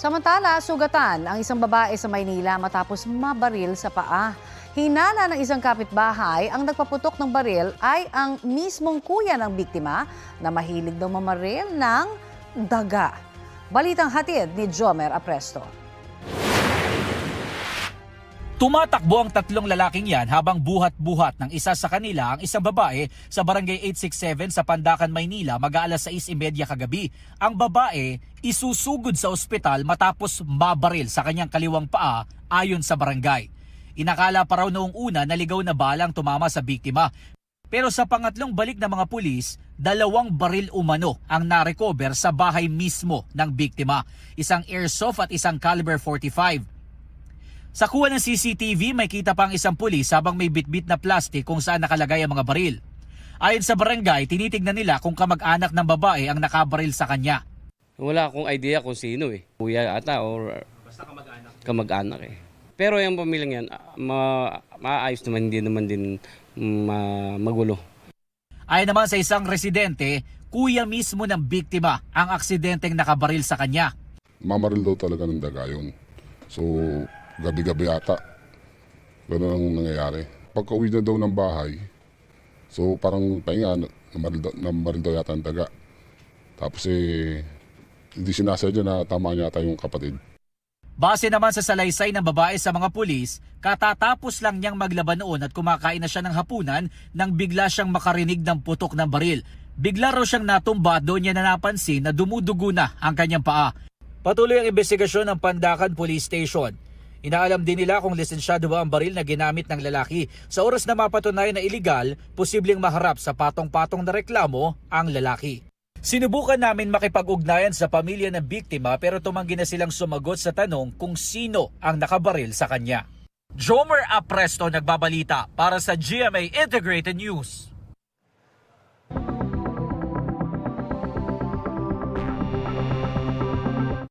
Samantala, sugatan ang isang babae sa Maynila matapos mabaril sa paa. Hinala ng isang kapitbahay, ang nagpaputok ng baril ay ang mismong kuya ng biktima na mahilig daw mamaril ng daga. Balitang hatid ni Jomer Apresto. Tumatakbo ang tatlong lalaking yan habang buhat-buhat ng isa sa kanila ang isang babae sa barangay 867 sa Pandacan, Maynila mag-aalas 6:30 kagabi. Ang babae isusugod sa ospital matapos mabaril sa kanyang kaliwang paa ayon sa barangay. Inakala pa raw noong una na ligaw na balang tumama sa biktima. Pero sa pangatlong balik ng mga pulis, 2 baril umano ang narecover sa bahay mismo ng biktima. Isang airsoft at isang caliber 45. Sa kuha ng CCTV, may kita pang isang pulis habang may bitbit na plastic kung saan nakalagay ang mga baril. Ayon sa barangay, tinitignan nila kung kamag-anak ng babae ang nakabaril sa kanya. Wala akong idea kung sino eh. Kuya ata or basta kamag-anak eh. Pero yung pamilyang yan, maayos naman, hindi naman din magulo. Ayon naman sa isang residente, kuya mismo ng biktima ang aksidenteng nakabaril sa kanya. Mamaril daw talaga ng daga yun. So, gabi-gabi ata. Ganun ang nangyayari. Pagka uwi na daw ng bahay, so parang pahinga, namaril daw yata ng daga. Tapos hindi sinasadya na tama niya ata yung kapatid. Base naman sa salaysay ng babae sa mga pulis, katatapos lang niyang maglaban noon at kumakain na siya ng hapunan nang bigla siyang makarinig ng putok ng baril. Bigla raw siyang natumba, doon niya na napansin na dumudugo na ang kanyang paa. Patuloy ang investigasyon ng Pandacan Police Station. Inaalam din nila kung lisensyado ba ang baril na ginamit ng lalaki. Sa oras na mapatunayan na iligal, posibleng maharap sa patong-patong na reklamo ang lalaki. Sinubukan namin makipag-ugnayan sa pamilya ng biktima pero tumanggi na silang sumagot sa tanong kung sino ang nakabaril sa kanya. Jomer Apresto nagbabalita para sa GMA Integrated News.